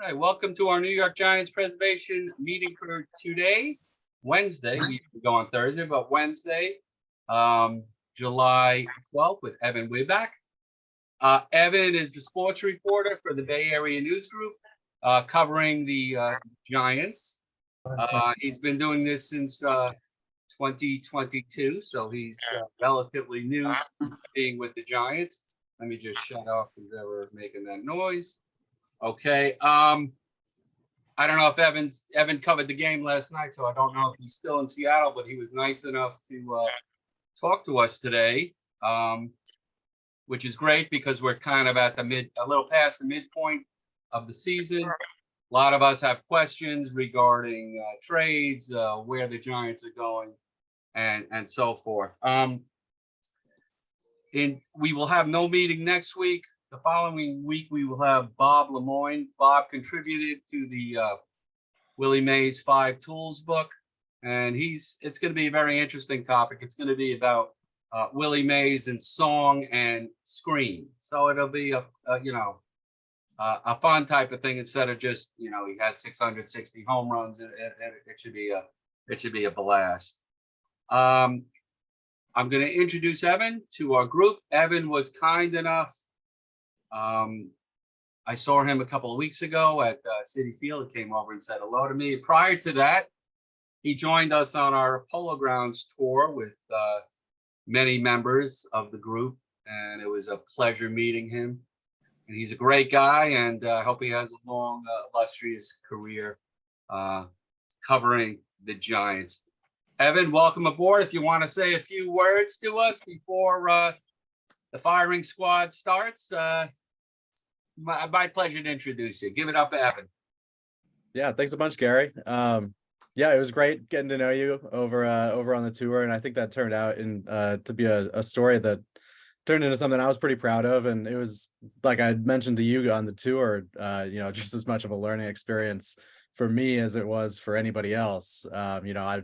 All right, welcome to our New York Giants preservation meeting for today, Wednesday. We usually go on Thursday, but Wednesday, July 12th with Evan Webeck. Evan is the sports reporter for the Bay Area News Group, covering the Giants. He's been doing this since 2022, so he's relatively new to being with the Giants. Let me just shut off who's ever making that noise. Okay. I don't know if Evan covered the game last night, so I don't know if he's still in Seattle, but he was nice enough to talk to us today, which is great because we're kind of at a little past the midpoint of the season. A lot of us have questions regarding trades, where the Giants are going, and so forth. We will have no meeting next week. The following week, we will have Bob Lemoyne. Bob contributed to the Willie Mays 5 Tools book, and it's going to be a very interesting topic. It's going to be about Willie Mays and song and screen. So it'll be a fun type of thing instead of just, he had 660 home runs. It should be a blast. I'm going to introduce Evan to our group. Evan was kind enough. I saw him a couple of weeks ago at Citi Field. He came over and said hello to me. Prior to that, he joined us on our Polo Grounds tour with many members of the group, and it was a pleasure meeting him. And he's a great guy, and I hope he has a long, illustrious career covering the Giants. Evan, welcome aboard. If you want to say a few words to us before the firing squad starts, my pleasure to introduce you. Give it up, Evan. Yeah, thanks a bunch, Gary. Yeah, it was great getting to know you over on the tour, and I think that turned out to be a story that turned into something I was pretty proud of. And it was, like I mentioned to you on the tour, just as much of a learning experience for me as it was for anybody else. I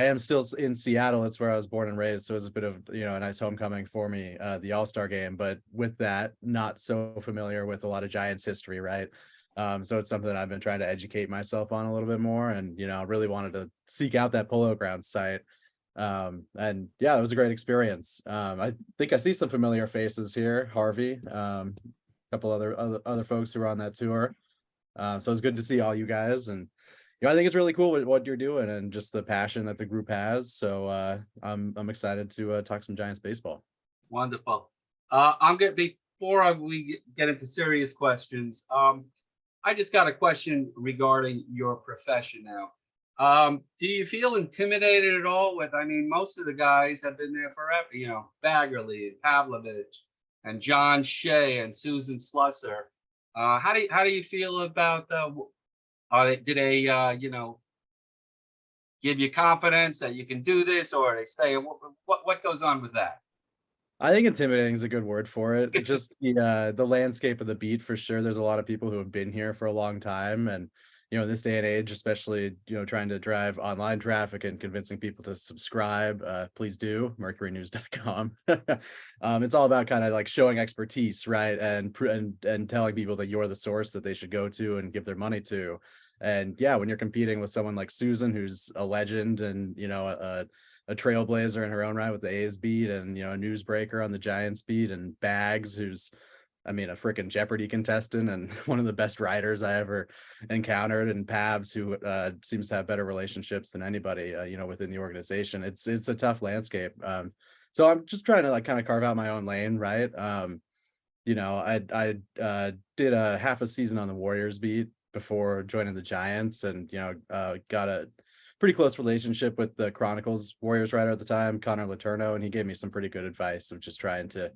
am still in Seattle. It's where I was born and raised. So it was a bit of, a nice homecoming for me, the All-Star game. But with that, not so familiar with a lot of Giants history, right? So it's something that I've been trying to educate myself on a little bit more. And, really wanted to seek out that Polo Grounds site. And yeah, it was a great experience. I think I see some familiar faces here. Harvey, a couple other folks who were on that tour. So it was good to see all you guys. And I think it's really cool what you're doing and just the passion that the group has. So I'm excited to talk some Giants baseball. Wonderful. Before we get into serious questions, I just got a question regarding your profession now. Do you feel intimidated at all most of the guys have been there forever, Baggerly and Pavlovich and John Shea and Susan Slusser. How do you feel about do they give you confidence that you can do this, or they stay? What goes on with that? I think intimidating is a good word for it. Just the landscape of the beat, for sure. There's a lot of people who have been here for a long time, and in this day and age, especially trying to drive online traffic and convincing people to subscribe, please do mercurynews.com. It's all about kind of like showing expertise, right, and telling people that you're the source that they should go to and give their money to. And yeah, when you're competing with someone like Susan, who's a legend and a trailblazer in her own right with the A's beat, and a newsbreaker on the Giants beat, and Bags, who's a freaking Jeopardy contestant and one of the best writers I ever encountered, and Pavs, who seems to have better relationships than anybody within the organization. It's a tough landscape. So I'm just trying to kind of carve out my own lane, right? I did a half a season on the Warriors beat before joining the Giants, and got a pretty close relationship with the Chronicles Warriors writer at the time, Connor Letourneau, and he gave me some pretty good advice of just trying to,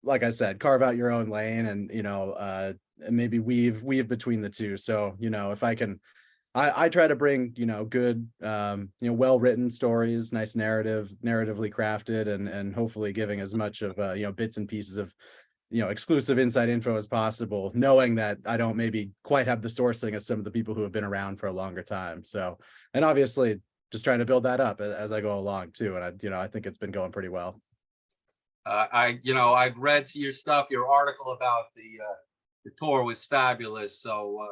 like I said, carve out your own lane and, maybe weave between the two. So, if I can, I try to bring, good, well-written stories, nice narratively crafted, and hopefully giving as much of, bits and pieces of, exclusive inside info as possible, knowing that I don't maybe quite have the sourcing as some of the people who have been around for a longer time. So, and obviously just trying to build that up as I go along too. And I think it's been going pretty well. I've read your stuff, your article about the tour was fabulous. So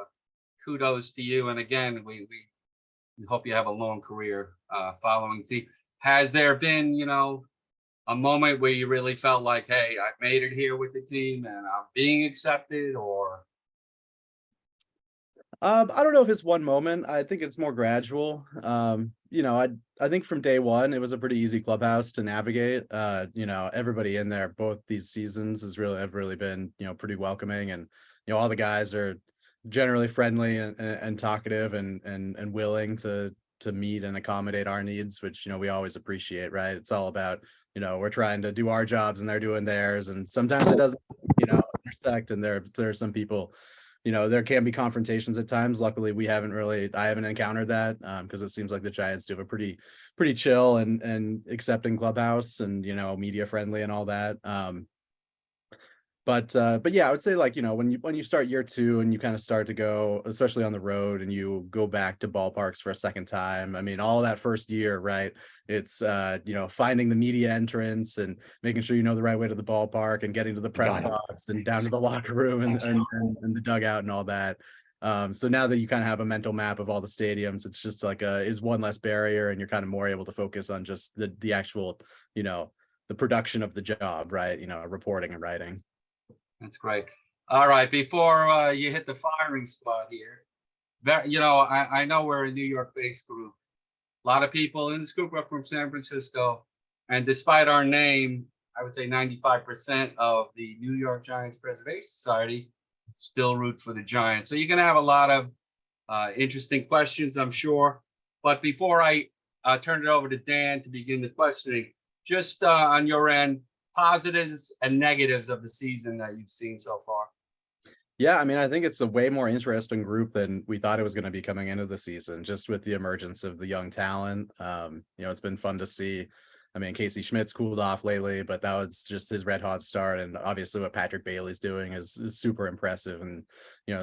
kudos to you. And again, we hope you have a long career following the team. Has there been, a moment where you really felt like, hey, I made it here with the team and I'm being accepted? Or I don't know if it's one moment. I think it's more gradual. I think from day one, it was a pretty easy clubhouse to navigate. Everybody in there, both these seasons have really been, pretty welcoming, and, all the guys are generally friendly and talkative and willing to meet and accommodate our needs, which, we always appreciate, right? It's all about, we're trying to do our jobs and they're doing theirs. And sometimes it doesn't, intersect, and there are some people, there can be confrontations at times. Luckily, I haven't encountered that, because it seems like the Giants do have a pretty chill and accepting clubhouse, and, media friendly and all that. But yeah, I would say, like, when you start year two and you kind of start to go, especially on the road, and you go back to ballparks for a second time. I mean, all that first year, right? It's finding the media entrance and making sure you know the right way to the ballpark, and getting to the press box and down to the locker room and the dugout and all that. So now that you kind of have a mental map of all the stadiums, it's just like is one less barrier, and you're kind of more able to focus on just the actual, the production of the job, right? Reporting and writing. that's great. All right, before you hit the firing squad here, I know we're a New York-based group. A lot of people in this group are from San Francisco, and despite our name, I would say 95% of the New York Giants Preservation Society still root for the Giants. So you're going to have a lot of interesting questions, I'm sure. But before I turn it over to Dan to begin the questioning, just on your end, positives and negatives of the season that you've seen so far. Yeah, I mean, I think it's a way more interesting group than we thought it was going to be coming into the season, just with the emergence of the young talent. It's been fun to see. I mean, Casey Schmidt's cooled off lately, but that was just his red hot start. And obviously what Patrick Bailey's doing is super impressive. And,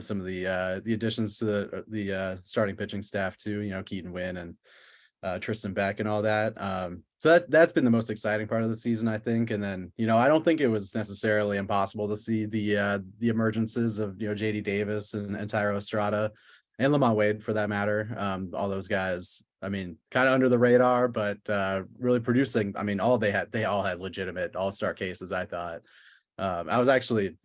some of the additions to the starting pitching staff too, Keaton Wynn and Tristan Beck and all that. So that's been the most exciting part of the season, I think. And then, I don't think it was necessarily impossible to see the emergences of, JD Davis and Tyro Estrada and Lamont Wade, for that matter. All those guys, I mean, kind of under the radar, but really producing. I mean, they all had legitimate all-star cases, I thought. I was actually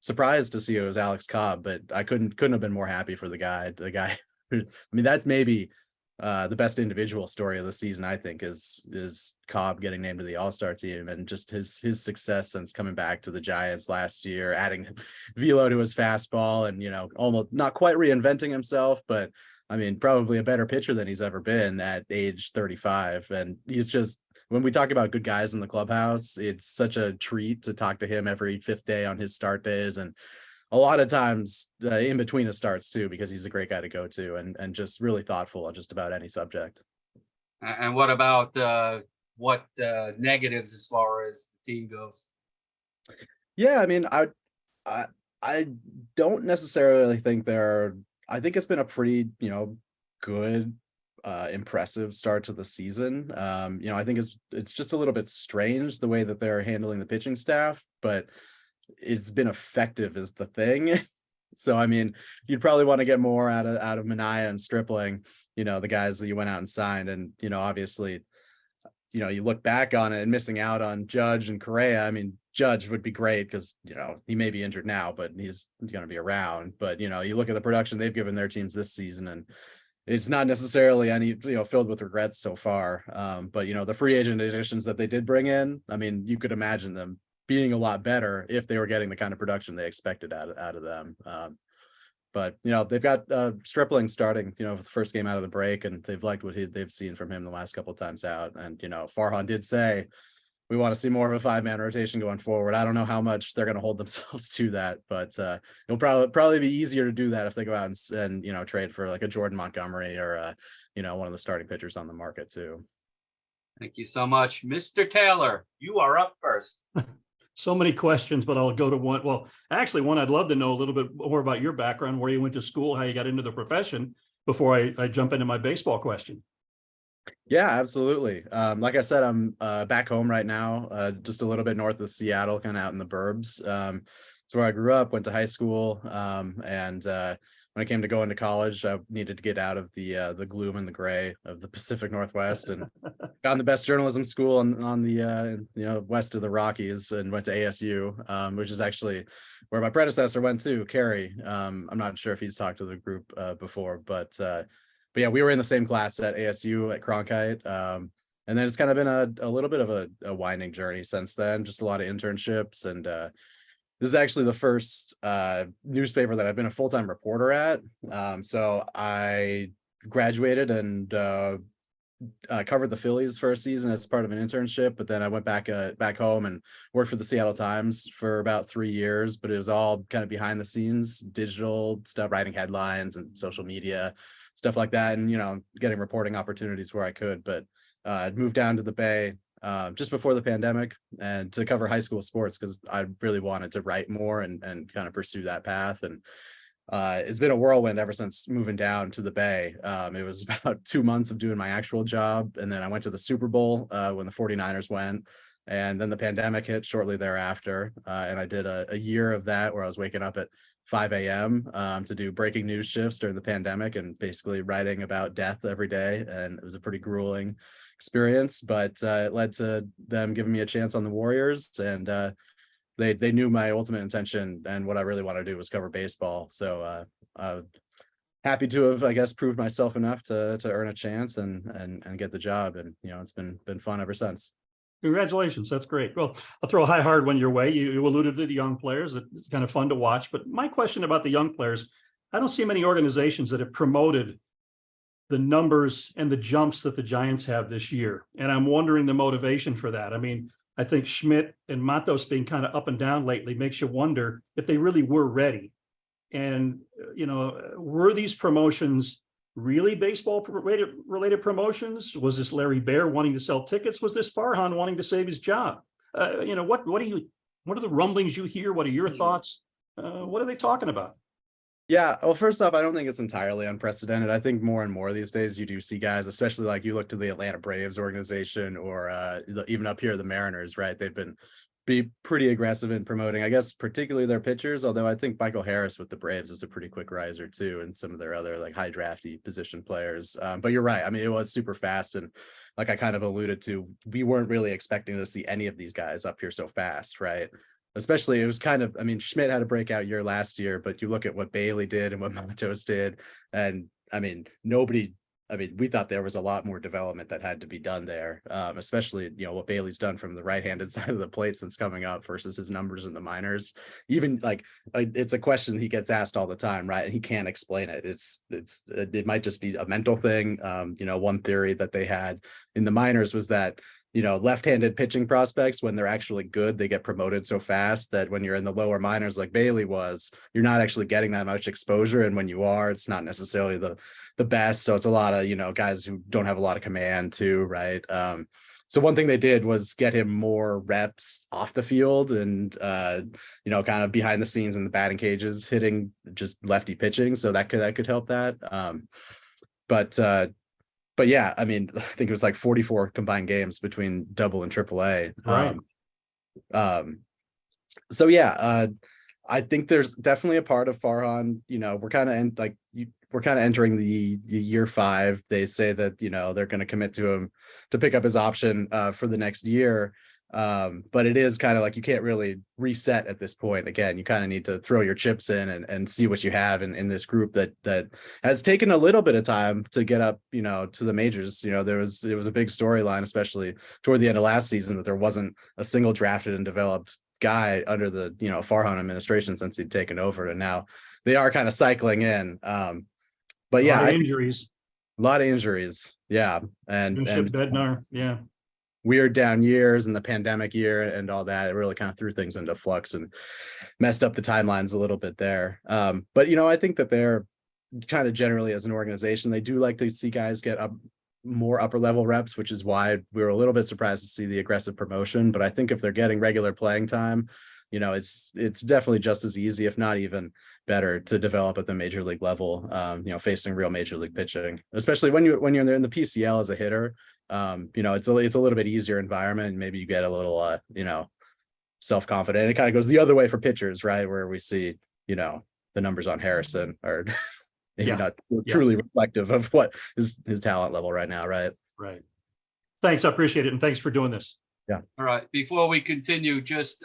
surprised to see it was Alex Cobb, but I couldn't have been more happy for the guy. I mean, that's maybe the best individual story of the season, I think, is Cobb getting named to the All-Star team, and just his success since coming back to the Giants last year, adding velo to his fastball, and almost not quite reinventing himself, but I mean, probably a better pitcher than he's ever been at age 35. And he's just, when we talk about good guys in the clubhouse, it's such a treat to talk to him every fifth day on his start days, and a lot of times in between his starts too, because he's a great guy to go to, and just really thoughtful on just about any subject. And what about what negatives as far as the team goes? Yeah, I mean, I don't necessarily think I think it's been a pretty, good, impressive start to the season. I think it's just a little bit strange the way that they're handling the pitching staff, but it's been effective is the thing. So, I mean, you'd probably want to get more out of Minaya and Stripling, the guys that you went out and signed. And, obviously, you look back on it and missing out on Judge and Correa. I mean, Judge would be great because, he may be injured now, but he's going to be around. But, you look at the production they've given their teams this season, and it's not necessarily any, filled with regrets so far. But, the free agent additions that they did bring in, I mean, you could imagine them being a lot better if they were getting the kind of production they expected out of them. But they've got Stripling starting, for the first game out of the break, and they've liked what they've seen from him the last couple of times out. And Farhan did say we want to see more of a 5-man rotation going forward. I don't know how much they're going to hold themselves to that, but it'll probably be easier to do that if they go out and trade for like a Jordan Montgomery or one of the starting pitchers on the market too. Thank you so much, Mr. Taylor. You are up first. So many questions, but I'll go to one. Well, actually, one I'd love to know a little bit more about your background, where you went to school, how you got into the profession, before I jump into my baseball question. Yeah, absolutely. Like I said, I'm back home right now, just a little bit north of Seattle, kind of out in the burbs. It's where I grew up, went to high school, and when I came to go into college, I needed to get out of the gloom and the gray of the Pacific Northwest, and got in the best journalism school on the west of the Rockies, and went to ASU, which is actually where my predecessor went to, Kerry. I'm not sure if he's talked to the group before, but yeah, we were in the same class at ASU at Cronkite. And then it's kind of been a little bit of a winding journey since then, just a lot of internships. And this is actually the first newspaper that I've been a full-time reporter at. So I graduated and covered the Phillies for a season as part of an internship, but then I went back home and worked for the Seattle Times for about 3 years, but it was all kind of behind the scenes, digital stuff, writing headlines and social media, stuff like that, and getting reporting opportunities where I could. But I'd moved down to the Bay just before the pandemic, and to cover high school sports, because I really wanted to write more and kind of pursue that path. And it's been a whirlwind ever since moving down to the Bay. It was about 2 months of doing my actual job, and then I went to the Super Bowl when the 49ers went, and then the pandemic hit shortly thereafter. And I did a year of that, where I was waking up at 5 a.m. To do breaking news shifts during the pandemic, and basically writing about death every day. And it was a pretty grueling experience, but it led to them giving me a chance on the Warriors, and they knew my ultimate intention, and what I really want to do was cover baseball. So happy to have, I guess, proved myself enough to earn a chance and get the job. And it's been fun ever since. Congratulations. That's great. Well, I'll throw a hard one your way. You alluded to the young players. It's kind of fun to watch. But my question about the young players, I don't see many organizations that have promoted the numbers and the jumps that the Giants have this year. And I'm wondering the motivation for that. I mean, I think Schmidt and Matos being kind of up and down lately makes you wonder if they really were ready. And, were these promotions really baseball related promotions? Was this Larry Baer wanting to sell tickets? Was this Farhan wanting to save his job? What are the rumblings you hear? What are your thoughts? What are they talking about? Yeah, well, first off, I don't think it's entirely unprecedented. I think more and more these days you do see guys, especially like you look to the Atlanta Braves organization, or even up here the Mariners, right? They've been pretty aggressive in promoting, I guess, particularly their pitchers. Although I think Michael Harris with the Braves was a pretty quick riser too, and some of their other like high drafty position players. But you're right. I mean, it was super fast, and like I kind of alluded to, we weren't really expecting to see any of these guys up here so fast, right? Especially, it was kind of, I mean, Schmidt had a breakout year last year, but you look at what Bailey did and what Matos did, and I mean, we thought there was a lot more development that had to be done there, especially, what Bailey's done from the right-handed side of the plate since coming up versus his numbers in the minors. Even like it's a question he gets asked all the time, right? And he can't explain it. It might just be a mental thing. One theory that they had in the minors was that left-handed pitching prospects, when they're actually good, they get promoted so fast that when you're in the lower minors like Bailey was, you're not actually getting that much exposure. And when you are, it's not necessarily the best. So it's a lot of, guys who don't have a lot of command too, right? So one thing they did was get him more reps off the field and, kind of behind the scenes in the batting cages, hitting just lefty pitching. So that could help that. But yeah, I mean, I think it was like 44 combined games between double and triple A. Right. So yeah, I think there's definitely a part of Farhan, we're kind of entering the year 5. They say that, they're going to commit to him to pick up his option for the next year. But it is kind of like you can't really reset at this point. Again, you kind of need to throw your chips in and see what you have in this group that has taken a little bit of time to get up, to the majors. It was a big storyline, especially toward the end of last season, that there wasn't a single drafted and developed guy under the Farhan administration since he'd taken over, and now they are kind of cycling in. But yeah, a lot of injuries. Yeah, and Bednar, yeah. Weird down years and the pandemic year and all that, it really kind of threw things into flux and messed up the timelines a little bit there. But I think that they're kind of generally, as an organization, they do like to see guys get up more upper level reps, which is why we were a little bit surprised to see the aggressive promotion. But I think if they're getting regular playing time, it's definitely just as easy, if not even better, to develop at the major league level, facing real major league pitching, especially when you're in the PCL as a hitter. you know, it's a little bit easier environment. Maybe you get a little, you know, self-confident. It kind of goes the other way for pitchers, right? Where we see, you know, the numbers on Harrison are maybe Yeah. not Yeah. truly reflective of what his talent level right now, right? Right. Thanks. I appreciate it. And thanks for doing this. All right, before we continue, just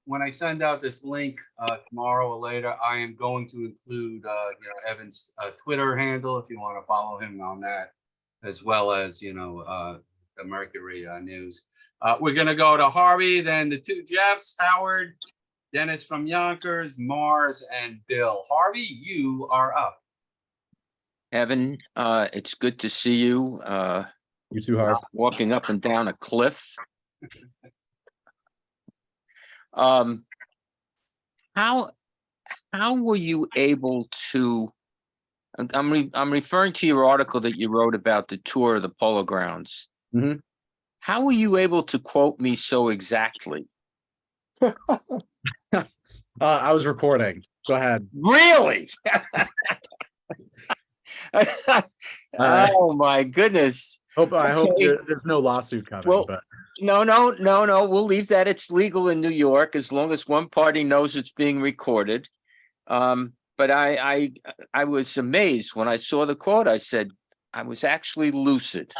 when I send out this link tomorrow or later, I am going to include you know, Evan's Twitter handle if you want to follow him on that, as well as, you know, the Mercury News. We're going to go to Harvey, then the two Jeffs, Howard, Dennis from Yonkers, Mars, and Bill. Harvey, you are up. Evan, it's good to see you. You too, Harv. Walking up and down a cliff. How were you able to? I'm referring to your article that you wrote about the tour of the Polo Grounds. Mhm. How were you able to quote me so exactly? I was recording, so I had. Really? Oh my goodness. I hope Okay. there's no lawsuit coming. Well, but No. We'll leave that. It's legal in New York as long as one party knows it's being recorded. But I was amazed when I saw the quote. I said, I was actually lucid.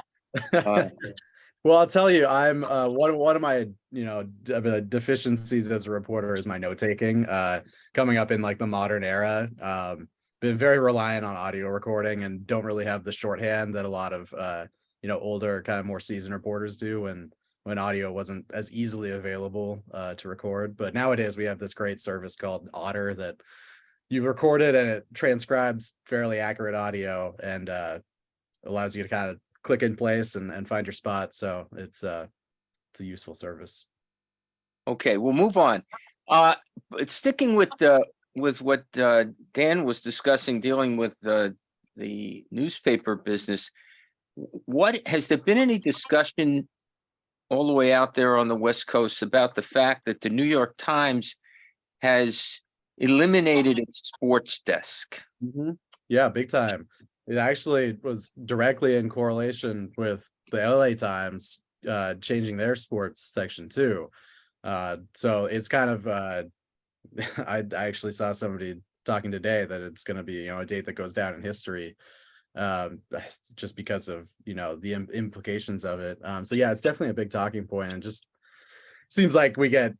well, I'll tell you, I'm one of my, you know, deficiencies as a reporter is my note taking. Coming up in like the modern era, been very reliant on audio recording and don't really have the shorthand that a lot of you know, older kind of more seasoned reporters do when audio wasn't as easily available to record. But nowadays we have this great service called Otter that you record it and it transcribes fairly accurate audio and allows you to kind of click in place and find your spot. So it's a useful service. Okay, we'll move on. But sticking with what Dan was discussing, dealing with the newspaper business. What has there been any discussion all the way out there on the West Coast about the fact that the New York Times has eliminated its sports desk? Mm-hmm. Yeah, big time. It actually was directly in correlation with the LA Times changing their sports section too. So it's kind of I actually saw somebody talking today that it's going to be, you know, a date that goes down in history. Just because of, you know, the implications of it. So yeah, it's definitely a big talking point, and just seems like we get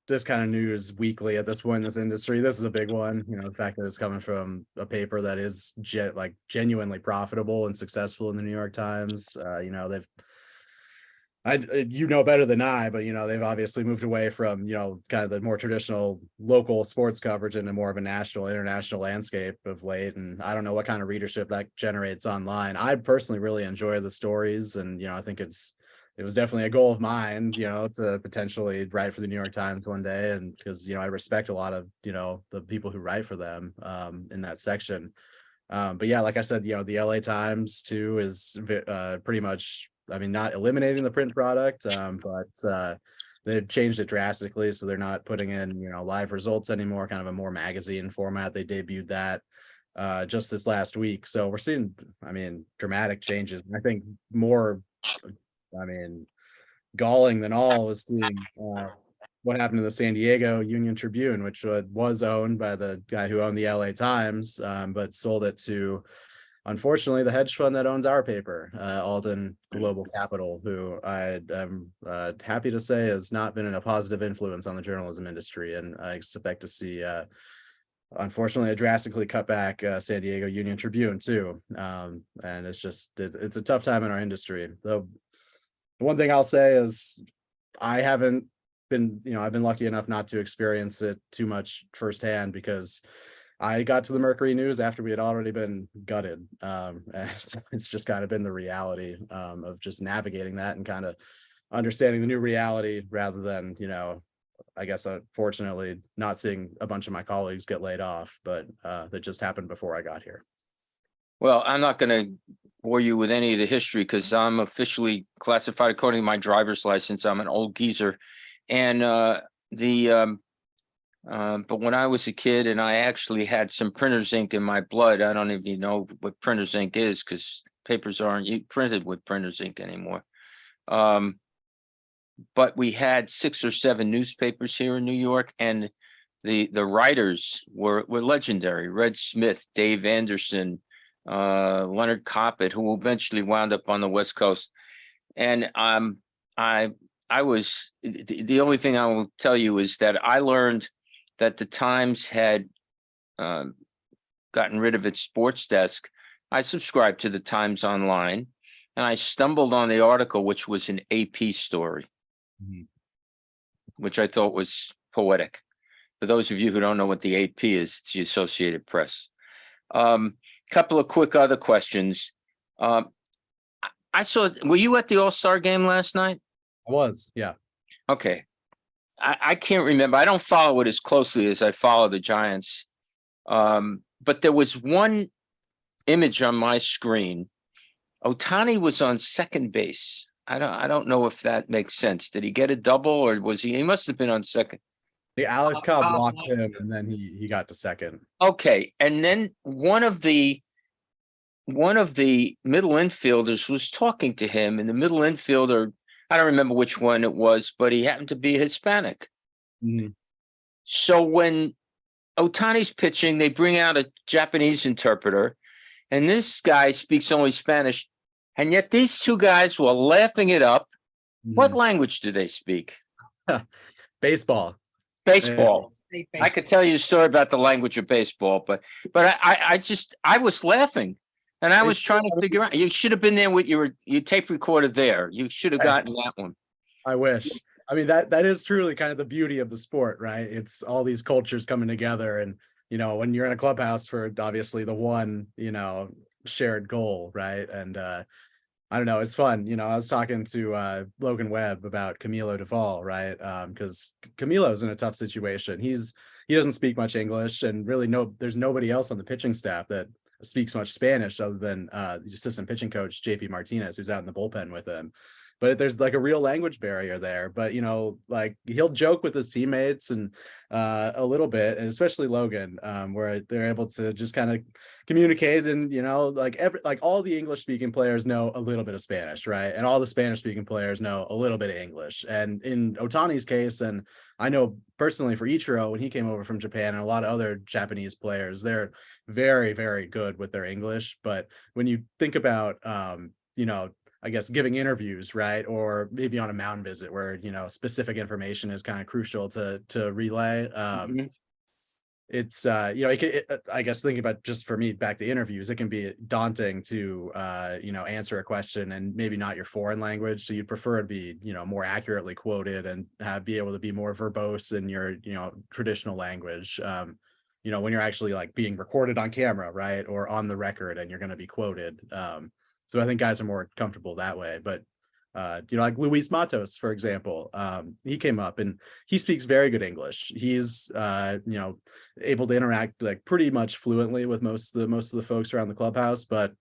this kind of news weekly at this point in this industry. This is a big one, you know, the fact that it's coming from a paper that is genuinely profitable and successful in the New York Times. You know, you know better than I, but you know, they've obviously moved away from, you know, kind of the more traditional local sports coverage into more of a national, international landscape of late. And I don't know what kind of readership that generates online. I personally really enjoy the stories, and you know, I think it was definitely a goal of mine, you know, to potentially write for the New York Times one day. And because, you know, I respect a lot of, you know, the people who write for them in that section. But yeah, like I said, you know, the LA Times too is pretty much, I mean, not eliminating the print product, but they've changed it drastically. So they're not putting in, you know, live results anymore, kind of a more magazine format. They debuted that just this last week. So we're seeing, I mean, dramatic changes. I think more, I mean, galling than all is seeing what happened to the San Diego Union Tribune, which was owned by the guy who owned the LA Times, but sold it to, unfortunately, the hedge fund that owns our paper, Alden Global Capital, who I am happy to say has not been a positive influence on the journalism industry. And I expect to see, unfortunately, a drastically cut back San Diego Union Tribune too. And it's just, it's a tough time in our industry. Though the one thing I'll say is I haven't been, you know, I've been lucky enough not to experience it too much firsthand, because I got to the Mercury News after we had already been gutted. And so it's just kind of been the reality of just navigating that and kind of understanding the new reality, rather than, you know, I guess unfortunately not seeing a bunch of my colleagues get laid off, but that just happened before I got here. Well, I'm not going to bore you with any of the history because I'm officially classified according to my driver's license. I'm an old geezer. And but when I was a kid and I actually had some printer's ink in my blood, I don't even know what printer's ink is because papers aren't printed with printer's ink anymore. But we had 6 or 7 newspapers here in New York, and the writers were legendary. Red Smith, Dave Anderson, Leonard Coppett, who eventually wound up on the West Coast. And I was the only thing I will tell you is that I learned that the Times had gotten rid of its sports desk. I subscribed to the Times Online, and I stumbled on the article, which was an AP story, which I thought was poetic. For those of you who don't know what the AP is, it's the Associated Press. Couple of quick other questions. I saw, were you at the All-Star game last night? I was, yeah. Okay. I can't remember. I don't follow it as closely as I follow the Giants. But there was one image on my screen. Ohtani was on second base. I don't know if that makes sense. Did he get a double, or was he must have been on second? The Alex Cobb blocked him, and then he got to second. Okay. And then one of the middle infielders was talking to him, and the middle infielder, I don't remember which one it was, but he happened to be Hispanic. So when Ohtani's pitching, they bring out a Japanese interpreter, and this guy speaks only Spanish, and yet these two guys were laughing it up. What language do they speak? Baseball. Baseball. I could tell you a story about the language of baseball, but I was laughing, and I was trying to figure out. You should have been there with your tape recorder there. You should have gotten that one. I wish. I mean, that is truly kind of the beauty of the sport, right? It's all these cultures coming together, and when you're in a clubhouse for obviously the one shared goal, right? And I don't know, it's fun. I was talking to Logan Webb about Camilo Duvall, right? Because Camilo's in a tough situation. He doesn't speak much English, and really there's nobody else on the pitching staff that speaks much Spanish other than the assistant pitching coach JP Martinez, who's out in the bullpen with him. But there's like a real language barrier there. But like he'll joke with his teammates and a little bit, and especially Logan, where they're able to just kind of communicate. And like all the English speaking players know a little bit of Spanish, right? And all the Spanish speaking players know a little bit of English. And in Ohtani's case, and I know personally for Ichiro, when he came over from Japan, and a lot of other Japanese players, they're very, very good with their English. But when you think about I guess giving interviews, right, or maybe on a mound visit where specific information is kind of crucial to relay. It's I guess thinking about, just for me, back to interviews, it can be daunting to answer a question and maybe not your foreign language, so you'd prefer to be more accurately quoted and be able to be more verbose in your traditional language. When you're actually like being recorded on camera, right, or on the record, and you're going to be quoted. So I think guys are more comfortable that way. But like Luis Matos, for example, he came up and he speaks very good English. He's able to interact like pretty much fluently with most of the folks around the clubhouse, but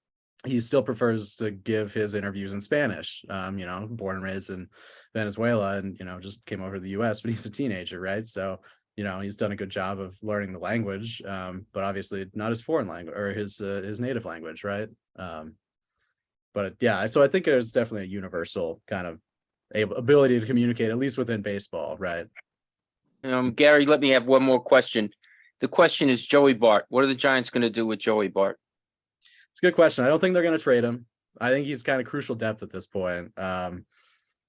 he still prefers to give his interviews in Spanish. Born and raised in Venezuela, and just came over to the US when he's a teenager, right? So he's done a good job of learning the language, but obviously not his foreign language or his native language, right? But yeah, so I think there's definitely a universal kind of ability to communicate, at least within baseball, right? Gary, let me have one more question. The question is Joey Bart. What are the Giants going to do with Joey Bart? It's a good question. I don't think they're going to trade him. I think he's kind of crucial depth at this point. I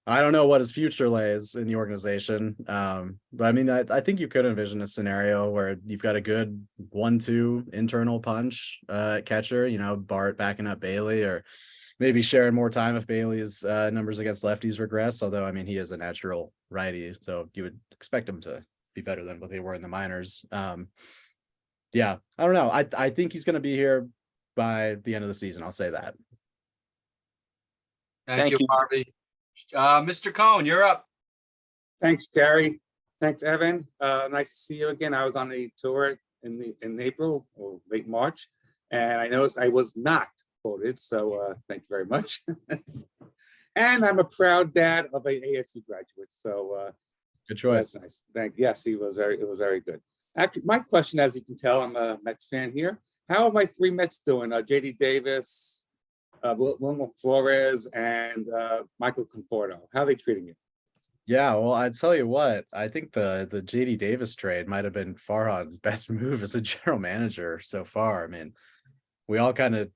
don't know what his future lays in the organization. But I mean, I think you could envision a scenario where you've got a good 1-2 internal punch catcher, Bart backing up Bailey, or maybe sharing more time if Bailey's numbers against lefties regress. Although, I mean, he is a natural righty, so you would expect him to be better than what they were in the minors. Yeah, I don't know. I think he's going to be here by the end of the season. I'll say that. Thank you, Harvey. Mr. Cohn, you're up. Thanks, Gary. Thanks, Evan. Nice to see you again. I was on a tour in April or late March, and I noticed I was not quoted. So thank you very much. And I'm a proud dad of an ASU graduate. So good choice. That's nice. Yes, it was very good. Actually, my question, as you can tell, I'm a Mets fan here. How are my 3 Mets doing? JD Davis, Wilmer Flores and Michael Conforto. How are they treating you? Yeah, well, I tell you what, I think the JD Davis trade might have been Farhad's best move as a general manager so far. I mean, we all kind of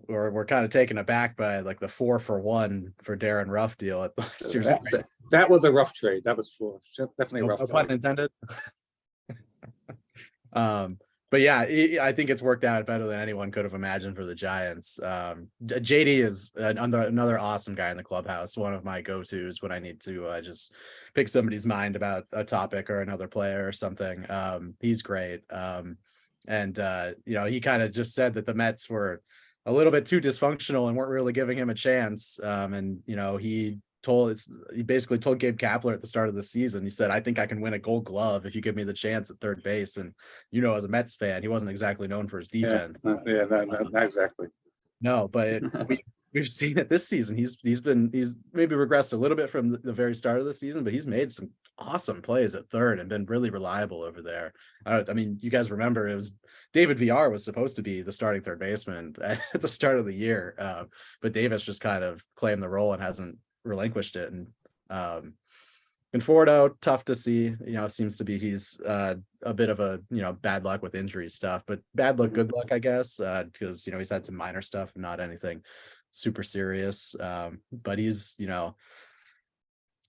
we're kind of taken aback by like the 4-for-1 for Darren Ruff deal at last year's trade. That was a rough trade. That was definitely a No, rough no trade. pun intended. But yeah, I think it's worked out better than anyone could have imagined for the Giants. JD is another awesome guy in the clubhouse. One of my go-tos when I need to just pick somebody's mind about a topic or another player or something. He's great. And you know, he kind of just said that the Mets were a little bit too dysfunctional and weren't really giving him a chance. And you know, he basically told Gabe Kapler at the start of the season, he said, I think I can win a Gold Glove if you give me the chance at third base. And you know, as a Mets fan, he wasn't exactly known for his defense. Not exactly. No, but we've seen it this season. He's maybe regressed a little bit from the very start of the season, but he's made some awesome plays at third and been really reliable over there. I mean, you guys remember it was David VR was supposed to be the starting third baseman at the start of the year, but Davis just kind of claimed the role and hasn't relinquished it. And Conforto, tough to see. You know, seems to be he's a bit of a, you know, bad luck with injury stuff, but bad luck, good luck, I guess, because you know, he's had some minor stuff, not anything super serious. But he's, you know,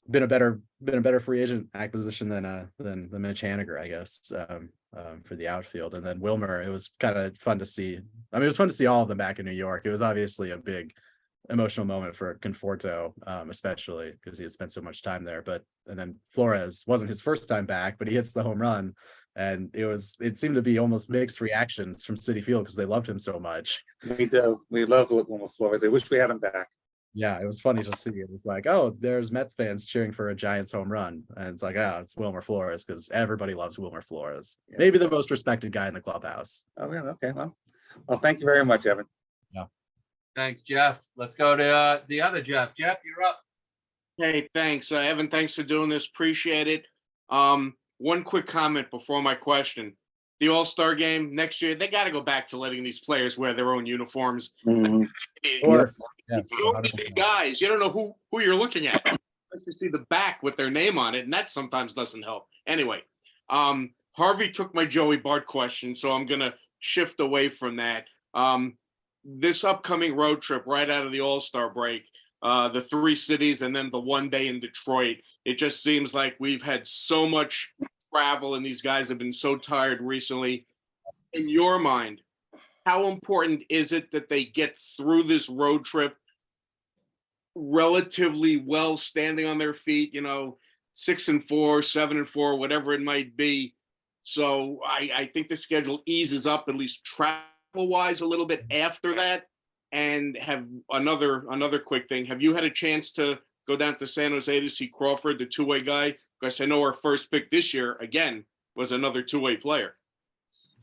been a better free agent acquisition than Mitch Haniger, I guess, for the outfield. And then Wilmer, it was kind of fun to see. I mean, it was fun to see all of them back in New York. It was obviously a big emotional moment for Conforto, especially because he had spent so much time there. And then Flores wasn't his first time back, but he hits the home run, and it seemed to be almost mixed reactions from Citi Field because they loved him so much. We do. We love Wilmer Flores. I wish we had him back. Yeah, it was funny to see. It was like, oh, there's Mets fans cheering for a Giants home run, and it's like, oh, it's Wilmer Flores because everybody loves Wilmer Flores. Yeah. Maybe the most respected guy in the clubhouse. Oh, really? Okay. Well, thank you very much, Evan. Thanks, Jeff. Let's go to the other Jeff. Jeff, you're up. Hey, thanks, Evan. Thanks for doing this. Appreciate it. One quick comment before my question. The All-Star game next year, they got to go back to letting these players wear their own uniforms. Mhm. Yes, So many 100%. guys, you don't know who you're looking at. Let's just see the back with their name on it, and that sometimes doesn't help. Anyway, Harvey took my Joey Bart question, so I'm gonna shift away from that. This upcoming road trip right out of the All-Star break, the 3 cities and then the 1 day in Detroit, it just seems like we've had so much travel and these guys have been so tired recently. In your mind, how important is it that they get through this road trip relatively well, standing on their feet, you know, 6-4, 7-4, whatever it might be? So I think the schedule eases up, at least travel-wise, a little bit after that. And have another quick thing. Have you had a chance to go down to San Jose to see Crawford, the two-way guy? Because I know our first pick this year, again, was another two-way player.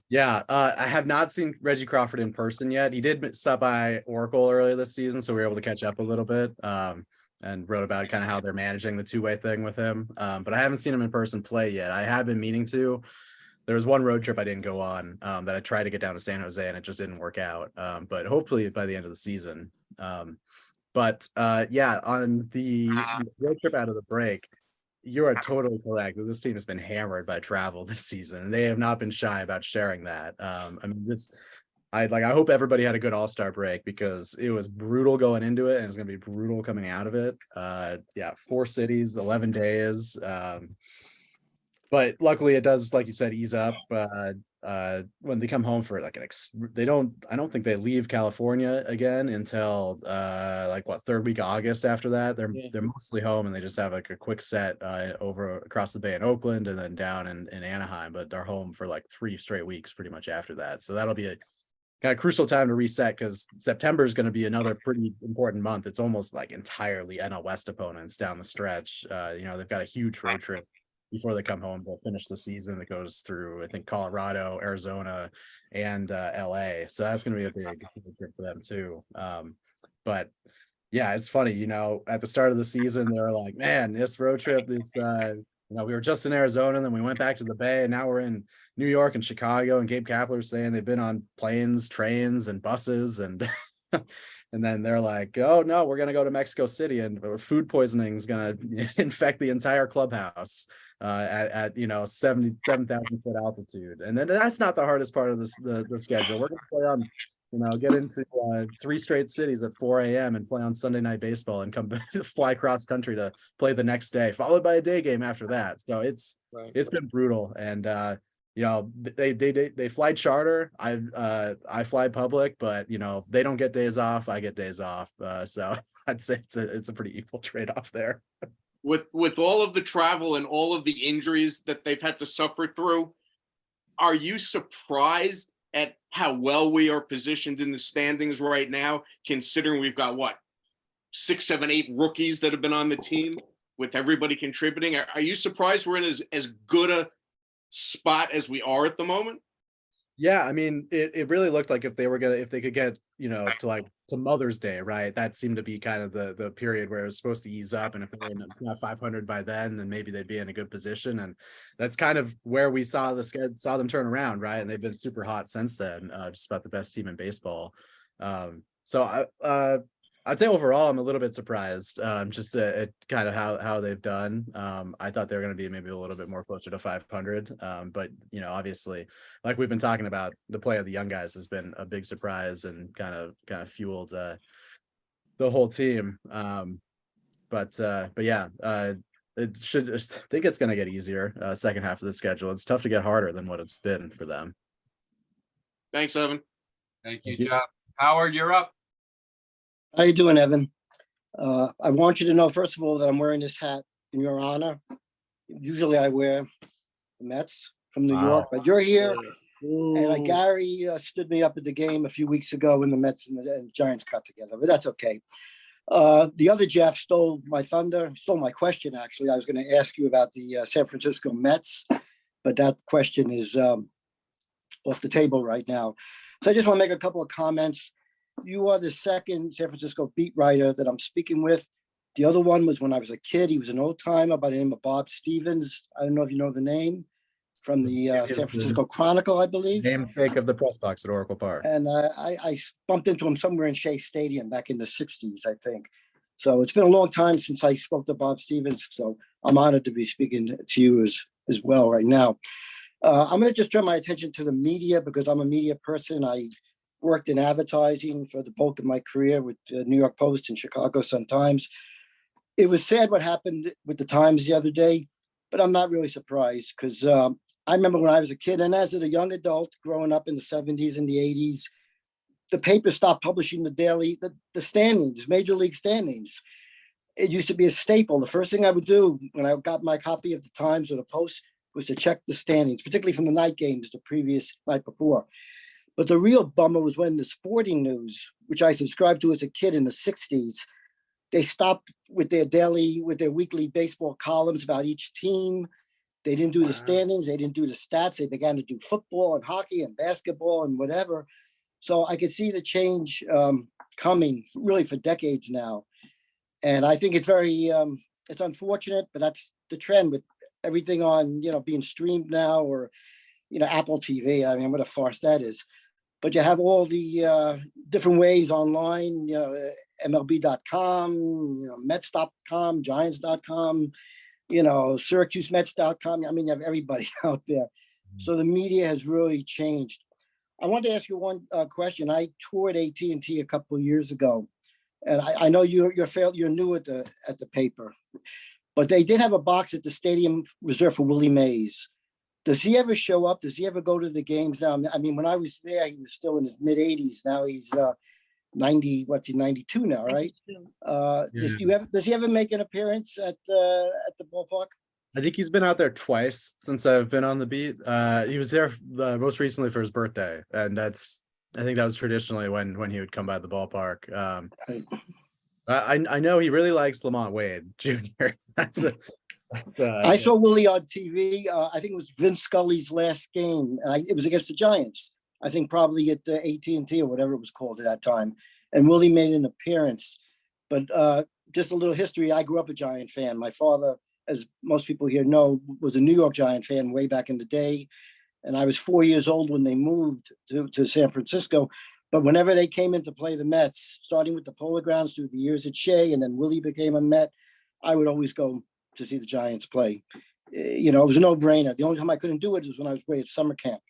Yeah, I have not seen Reggie Crawford in person yet. He did stop by Oracle earlier this season, so we were able to catch up a little bit, and wrote about kind of how they're managing the two-way thing with him. But I haven't seen him in person play yet. I have been meaning to. There was one road trip I didn't go on that I tried to get down to San Jose, and it just didn't work out. But hopefully by the end of the season. Yeah, on the road trip out of the break, you are totally correct. This team has been hammered by travel this season, and they have not been shy about sharing that. I mean, I hope everybody had a good All-Star break because it was brutal going into it, and it's going to be brutal coming out of it. Yeah, 4 cities, 11 days. But luckily it does, like you said, ease up when they come home for like I don't think they leave California again until third week of August. After that, they're mostly home, and they just have like a quick set over across the bay in Oakland and then down in Anaheim, but they're home for like 3 straight weeks pretty much after that. So that'll be a kind of crucial time to reset because September is going to be another pretty important month. It's almost like entirely NL West opponents down the stretch. They've got a huge road trip before they come home to finish the season. It goes through, I think, Colorado, Arizona, and LA. So that's going to be a big trip for them too. But yeah, it's funny, at the start of the season, they were like, man, this road trip, we were just in Arizona, and then we went back to the Bay, and now we're in New York and Chicago, and Gabe Kapler's saying they've been on planes, trains, and buses, and And then they're like, oh no, we're gonna go to Mexico City and food poisoning is gonna infect the entire clubhouse at 77,000 foot altitude. And then that's not the hardest part of the schedule. We're gonna play on, get into 3 straight cities at 4 a.m. and play on Sunday Night Baseball and come back, fly cross country to play the next day, followed by a day game after that. So it's been brutal. And they fly charter. I fly public, but they don't get days off. I get days off. So I'd say it's a pretty equal trade-off there. With all of the travel and all of the injuries that they've had to suffer through, are you surprised at how well we are positioned in the standings right now, considering we've got 6, 7, 8 rookies that have been on the team with everybody contributing? Are you surprised we're in as good a spot as we are at the moment? Yeah, I mean, it really looked like if they could get, to Mother's Day, right? That seemed to be kind of the period where it was supposed to ease up. And if they were not 500 by then maybe they'd be in a good position. And that's kind of where we saw them turn around, right? And they've been super hot since then, just about the best team in baseball. So I'd say overall, I'm a little bit surprised, just at kind of how they've done. I thought they were going to be maybe a little bit more closer to 500, but obviously, like we've been talking about, the play of the young guys has been a big surprise and kind of fueled the whole team. But yeah, it should. I think it's going to get easier second half of the schedule. It's tough to get harder than what it's been for them. Thanks, Evan. Thank you, John. Howard, you're up. How you doing, Evan? I want you to know, first of all, that I'm wearing this hat in your honor. Usually I wear the Mets from New York, but you're here. And Gary stood me up at the game a few weeks ago when the Mets and the Giants got together, but that's okay. The other Jeff stole my thunder, stole my question, actually. I was going to ask you about the San Francisco Mets, but that question is off the table right now. So I just want to make a couple of comments. You are the second San Francisco beat writer that I'm speaking with. The other one was when I was a kid. He was an old timer by the name of Bob Stevens. I don't know if you know the name, from the San Francisco Chronicle, I believe. Namesake of the press box at Oracle Park. And I bumped into him somewhere in Shea Stadium back in the 60s, I think. So it's been a long time since I spoke to Bob Stevens. So I'm honored to be speaking to you as well right now. I'm going to just turn my attention to the media because I'm a media person. I worked in advertising for the bulk of my career with the New York Post and Chicago Sun-Times. It was sad what happened with the Times the other day, but I'm not really surprised because I remember when I was a kid and as a young adult growing up in the 70s and the 80s, the paper stopped publishing the standings, major league standings. It used to be a staple. The first thing I would do when I got my copy of the Times or the Post was to check the standings, particularly from the night games the previous night before. But the real bummer was when the Sporting News, which I subscribed to as a kid in the 60s, they stopped with their weekly baseball columns about each team. They didn't do the standings. They didn't do the stats. They began to do football and hockey and basketball and whatever. So I could see the change coming really for decades now. And I think it's very, it's unfortunate, but that's the trend with everything on, being streamed now or, Apple TV. I mean, what a farce that is. But you have all the different ways online, MLB.com, Mets.com, Giants.com, SyracuseMets.com. I mean, you have everybody out there. So the media has really changed. I wanted to ask you one question. I toured AT&T a couple of years ago, and I know you're new at the paper, but they did have a box at the stadium reserved for Willie Mays. Does he ever show up? Does he ever go to the games now? I mean, when I was there, he was still in his mid 80s. Now he's 90. What's he? 92 now, right? Does he ever make an appearance at the ballpark? I think he's been out there twice since I've been on the beat. He was there most recently for his birthday, and I think that was traditionally when he would come by the ballpark. I know he really likes Lamont Wade Jr. I saw Willie on TV. I think it was Vince Scully's last game. It was against the Giants. I think probably at the AT&T or whatever it was called at that time. And Willie made an appearance. But just a little history. I grew up a Giant fan. My father, as most people here know, was a New York Giant fan way back in the day. And I was 4 years old when they moved to San Francisco. But whenever they came in to play the Mets, starting with the Polo Grounds through the years at Shea, and then Willie became a Met, I would always go to see the Giants play. You know, it was a no-brainer. The only time I couldn't do it was when I was away at summer camp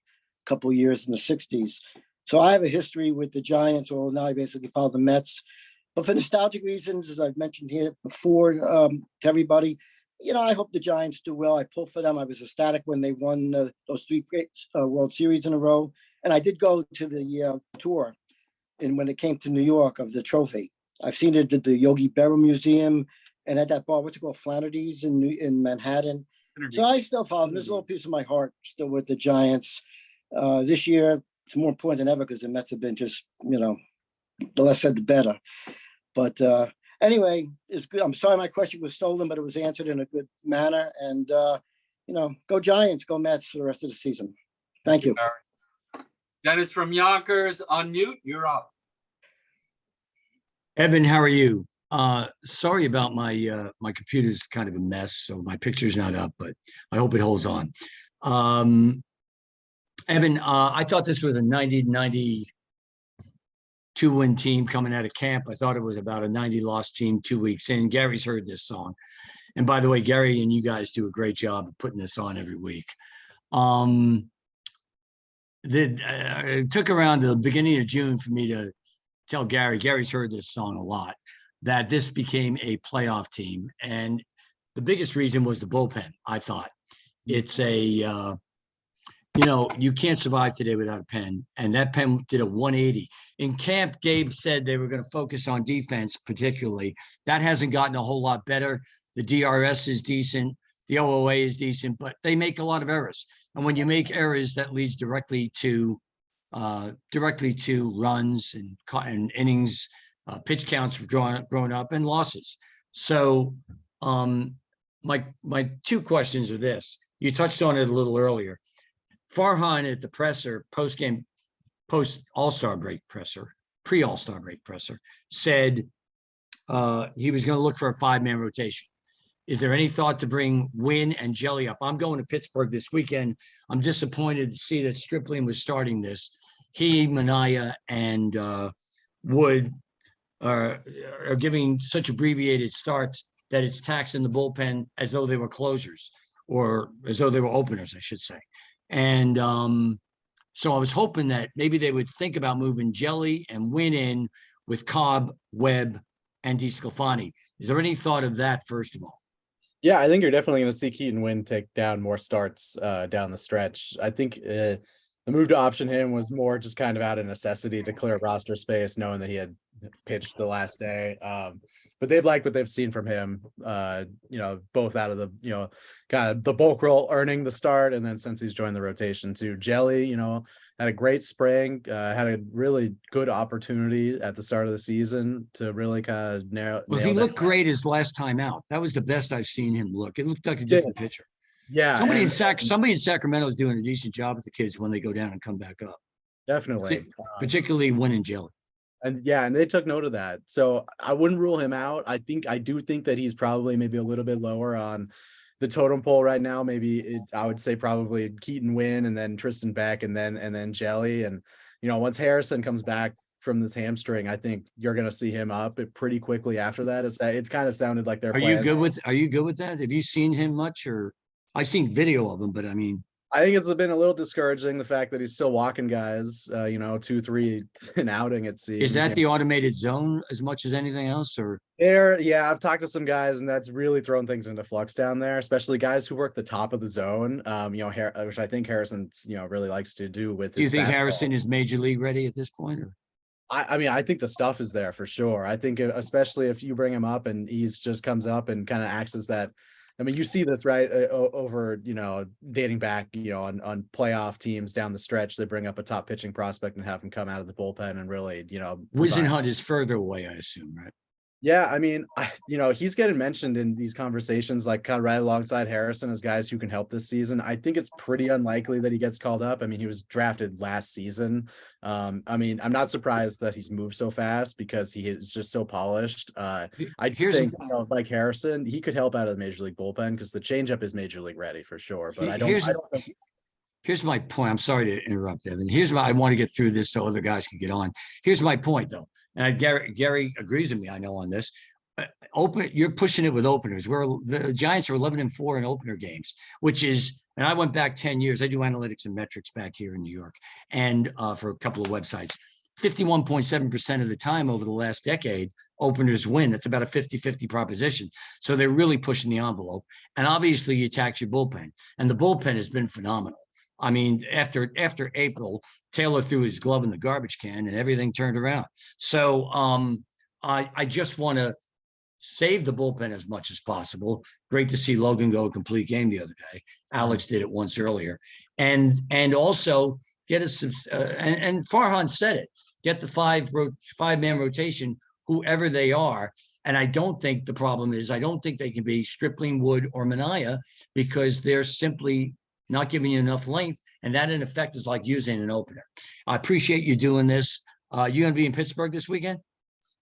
a couple of years in the 60s. So I have a history with the Giants, or now I basically follow the Mets. But for nostalgic reasons, as I've mentioned here before to everybody, you know, I hope the Giants do well. I pull for them. I was ecstatic when they won those 3 great World Series in a row. And I did go to the tour and when it came to New York of the trophy. I've seen it at the Yogi Berra Museum and at that bar, what's it called, Flannery's in Manhattan. So I still follow them. There's a little piece of my heart still with the Giants. This year, it's more important than ever because the Mets have been just, you know, the less said, the better. But anyway, it's good. I'm sorry my question was stolen, but it was answered in a good manner. And, you know, go Giants, go Mets for the rest of the season. Thank you. Dennis from Yonkers, unmute, you're up. Evan, how are you? Sorry about my my computer's kind of a mess, so my picture's not up, but I hope it holds on. Evan, I thought this was a 90-92 win team coming out of camp. I thought it was about a 90 loss team 2 weeks in. Gary's heard this song. And by the way, Gary and you guys do a great job of putting this on every week. It took around the beginning of June for me to tell Gary's heard this song a lot, that this became a playoff team. And the biggest reason was the bullpen, I thought. It's a, you know, you can't survive today without a pen. And that pen did a 180. In camp, Gabe said they were going to focus on defense particularly. That hasn't gotten a whole lot better. The DRS is decent. The OOA is decent, but they make a lot of errors. And when you make errors, that leads directly to runs and innings, pitch counts grown up, and losses. So my 2 questions are this. You touched on it a little earlier. Farhan at the presser, post All-Star break presser, pre-All-Star break presser, said he was going to look for a 5-man rotation. Is there any thought to bring Wynn and Jelly up? I'm going to Pittsburgh this weekend. I'm disappointed to see that Stripling was starting this. He, Mania, and Wood are giving such abbreviated starts that it's taxing the bullpen as though they were closers, or as though they were openers, I should say. And so I was hoping that maybe they would think about moving Jelly and Wynn in with Cobb, Webb, and DeSclafani. Is there any thought of that, first of all? Yeah, I think you're definitely going to see Keaton Wynn take down more starts down the stretch. I think the move to option him was more just kind of out of necessity to clear roster space, knowing that he had pitched the last day. But they've liked what they've seen from him, you know, both out of the, you know, kind of the bulk role, earning the start. And then since he's joined the rotation too, Jelly, you know, had a great spring, had a really good opportunity at the start of the season to really kind of narrow. Well, he looked great his last time out. That was the best I've seen him look. It looked like a different pitcher. Yeah. Somebody in Sacramento is doing a decent job with the kids when they go down and come back up. Definitely. Particularly Wynn and Jelly. And yeah, and they took note of that. So I wouldn't rule him out. I do think that he's probably maybe a little bit lower on the totem pole right now. Maybe I would say probably Keaton Wynn and then Tristan Beck and then Jelly. And, you know, once Harrison comes back from this hamstring, I think you're going to see him up pretty quickly after that. It's kind of sounded like they're Are you good with that? Have you seen him much? Or I've seen video of him, but I mean, I think it's been a little discouraging, the fact that he's still walking guys, you know, 2-3 an outing, it seems. Is that the automated zone as much as anything else, or? Yeah, I've talked to some guys, and that's really thrown things into flux down there, especially guys who work the top of the zone, you know, which I think Harrison, you know, really likes to do with his Do you think fastball. Harrison is major league ready at this point? Or? I mean, I think the stuff is there for sure. I think especially if you bring him up and he's just comes up and kind of acts as that. I mean, you see this, right, over, you know, dating back, you know, on playoff teams down the stretch, they bring up a top pitching prospect and have him come out of the bullpen and really, you know. Whisenhunt is further away, I assume, right? Yeah, I mean, you know, he's getting mentioned in these conversations, like kind of right alongside Harrison as guys who can help this season. I think it's pretty unlikely that he gets called up. I mean, he was drafted last season. I mean, I'm not surprised that he's moved so fast because he is just so polished. I think, you know, like Harrison, he could help out of the major league bullpen because the changeup is major league ready for sure. But I don't think here's my point. I'm sorry to interrupt, Evan. Here's my, I want to get through this so other guys can get on. Here's my point though. And Gary agrees with me, I know on this. You're pushing it with openers. The Giants are 11-4 in opener games, which is, and I went back 10 years. I do analytics and metrics back here in New York and for a couple of websites. 51.7% of the time over the last decade, openers win. That's about a 50-50 proposition. So they're really pushing the envelope. And obviously you tax your bullpen. And the bullpen has been phenomenal. I mean, after April, Taylor threw his glove in the garbage can and everything turned around. So I just want to save the bullpen as much as possible. Great to see Logan go a complete game the other day. Alex did it once earlier. And also get us and Farhan said it, get the five-man rotation, whoever they are. And I don't think the problem is, I don't think they can be Stripling, Wood, or Mania because they're simply not giving you enough length. And that in effect is like using an opener. I appreciate you doing this. You going to be in Pittsburgh this weekend?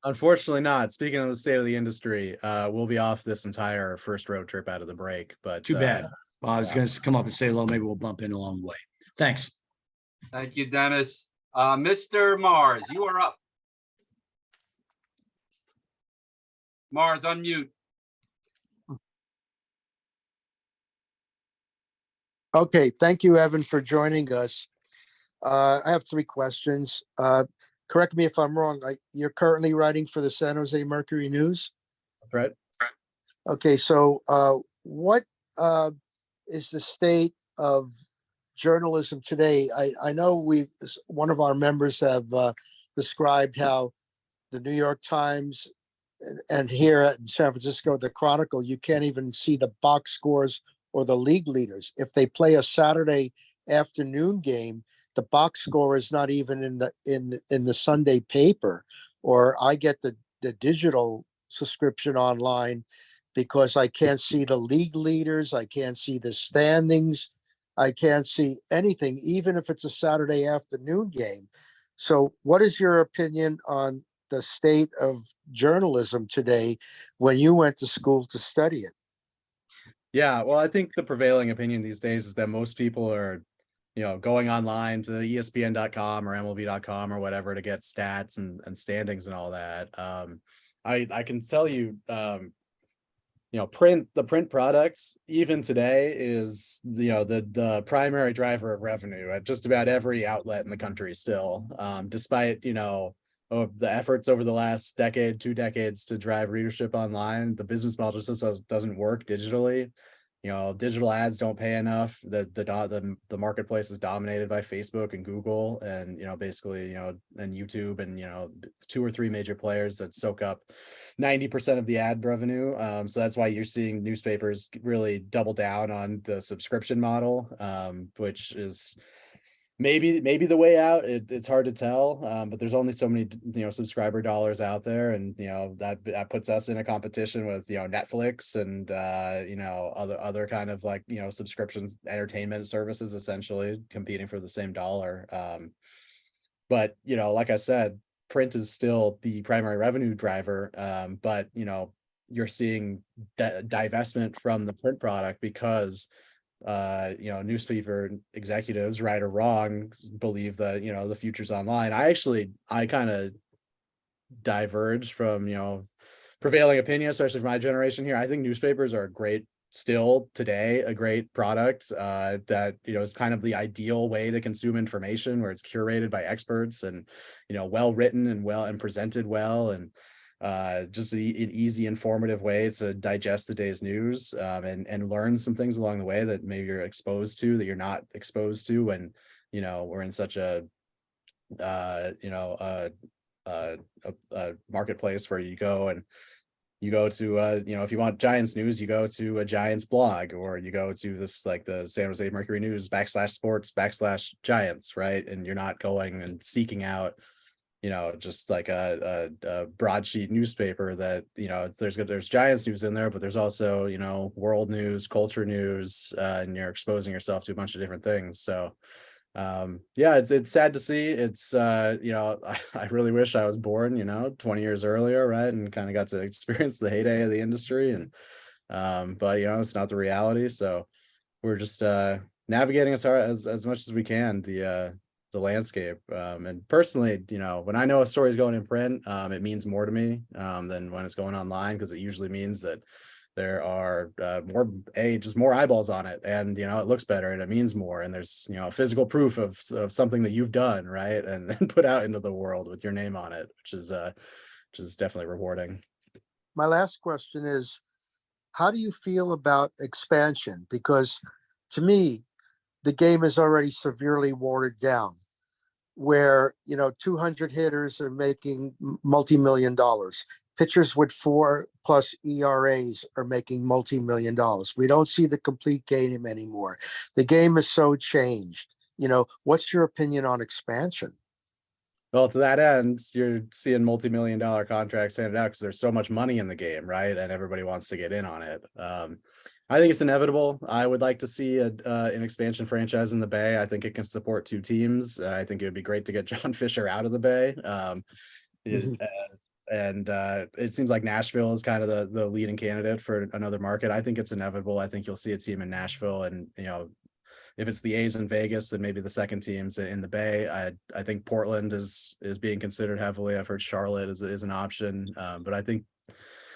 Unfortunately not. Speaking of the state of the industry, we'll be off this entire first road trip out of the break, but Too bad. I was going to come up and say hello. Maybe we'll bump in along the way. Thanks. Thank you, Dennis. Mr. Mars, you are up. Mars, unmute. Okay, thank you, Evan, for joining us. I have 3 questions. Correct me if I'm wrong. You're currently writing for the San Jose Mercury News? That's right. Okay, so what is the state of journalism today? I know one of our members have described how the New York Times and here in San Francisco, the Chronicle, you can't even see the box scores or the league leaders. If they play a Saturday afternoon game, the box score is not even in the Sunday paper. Or I get the digital subscription online because I can't see the league leaders, I can't see the standings, I can't see anything, even if it's a Saturday afternoon game. So what is your opinion on the state of journalism today when you went to school to study it? Yeah, well, I think the prevailing opinion these days is that most people are, going online to ESPN.com or MLB.com or whatever to get stats and standings and all that. I can tell you, the print products even today is the primary driver of revenue at just about every outlet in the country still, despite of the efforts over the last decade, 2 decades to drive readership online. The business model just doesn't work digitally. Digital ads don't pay enough. The marketplace is dominated by Facebook and Google and basically and YouTube and 2 or 3 major players that soak up 90% of the ad revenue. So that's why you're seeing newspapers really double down on the subscription model, which is maybe the way out. It's hard to tell, but there's only so many subscriber dollars out there, and that puts us in a competition with Netflix and other kind of like subscriptions, entertainment services, essentially competing for the same dollar. But like I said, print is still the primary revenue driver, but you're seeing divestment from the print product because newspaper executives, right or wrong, believe that the future's online. I kind of diverge from prevailing opinion, especially for my generation here. I think newspapers are still today a great product that is kind of the ideal way to consume information, where it's curated by experts and well written and presented well, and just an easy, informative way to digest the day's news, and learn some things along the way that maybe you're exposed to that you're not exposed to when we're in such a marketplace where you go to if you want Giants news, you go to a Giants blog, or you go to this like the San Jose Mercury News /sports/Giants, right? And you're not going and seeking out just like a broadsheet newspaper that there's Giants news in there, but there's also world news, culture news, and you're exposing yourself to a bunch of different things. So it's sad to see. It's I really wish I was born 20 years earlier, right, and kind of got to experience the heyday of the industry, and but it's not the reality. So we're just navigating as much as we can the landscape. And personally, you know, when I know a story is going in print, it means more to me than when it's going online, because it usually means that there are just more eyeballs on it, and you know, it looks better and it means more, and there's, you know, physical proof of something that you've done, right, and put out into the world with your name on it, which is definitely rewarding. My last question is, how do you feel about expansion? Because to me, the game is already severely watered down, where, you know, 200 hitters are making multi-million dollars. Pitchers with 4+ ERAs are making multi-million dollars. We don't see the complete game anymore. The game is so changed. You know, what's your opinion on expansion? Well, to that end, you're seeing multi-million-dollar contracts handed out because there's so much money in the game, right? And everybody wants to get in on it. I think it's inevitable. I would like to see an expansion franchise in the Bay. I think it can support 2 teams. I think it would be great to get John Fisher out of the Bay. And it seems like Nashville is kind of the leading candidate for another market. I think it's inevitable. I think you'll see a team in Nashville, and you know, if it's the A's in Vegas, then maybe the second team's in the Bay. I think Portland is being considered heavily. I've heard Charlotte is an option, but I think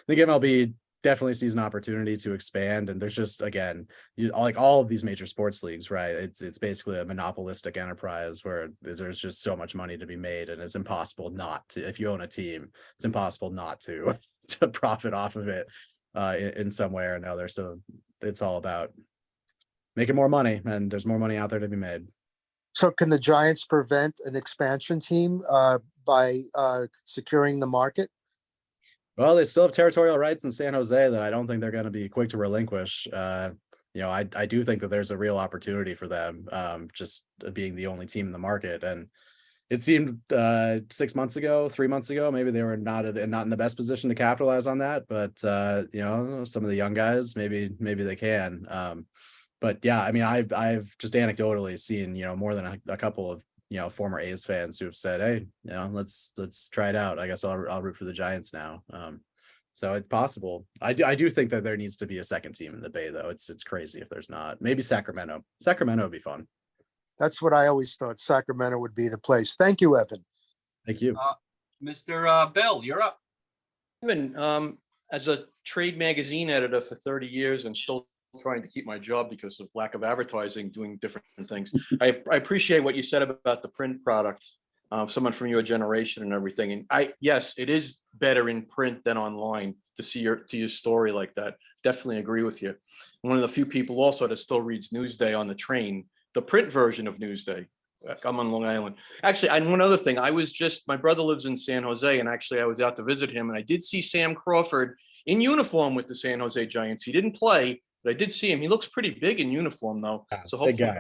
MLB definitely sees an opportunity to expand. And there's just, again, like all of these major sports leagues, right? It's basically a monopolistic enterprise where there's just so much money to be made, and it's impossible not to. If you own a team, it's impossible not to to profit off of it in some way or another. So it's all about making more money, and there's more money out there to be made. So can the Giants prevent an expansion team by securing the market? Well, they still have territorial rights in San Jose that I don't think they're going to be quick to relinquish. You know, I do think that there's a real opportunity for them, just being the only team in the market. And it seemed 6 months ago, 3 months ago, maybe they were not in the best position to capitalize on that. But you know, some of the young guys, maybe they can. But yeah, I mean, I've just anecdotally seen, you know, more than a couple of, you know, former A's fans who have said, hey, you know, let's try it out. I guess I'll root for the Giants now. So it's possible. I do think that there needs to be a second team in the Bay, though. It's crazy if there's not. Maybe Sacramento would be fun. That's what I always thought. Sacramento would be the place. Thank you, Evan. Thank you. Mr. Bill, you're up. Evan, as a trade magazine editor for 30 years and still trying to keep my job because of lack of advertising, doing different things. I appreciate what you said about the print product, someone from your generation and everything. And yes, it is better in print than online to see your story like that. Definitely agree with you. One of the few people also that still reads Newsday on the train, the print version of Newsday. I'm on Long Island. Actually, and one other thing, my brother lives in San Jose, and actually I was out to visit him, and I did see Sam Crawford in uniform with the San Jose Giants. He didn't play, but I did see him. He looks pretty big in uniform, though. So hopefully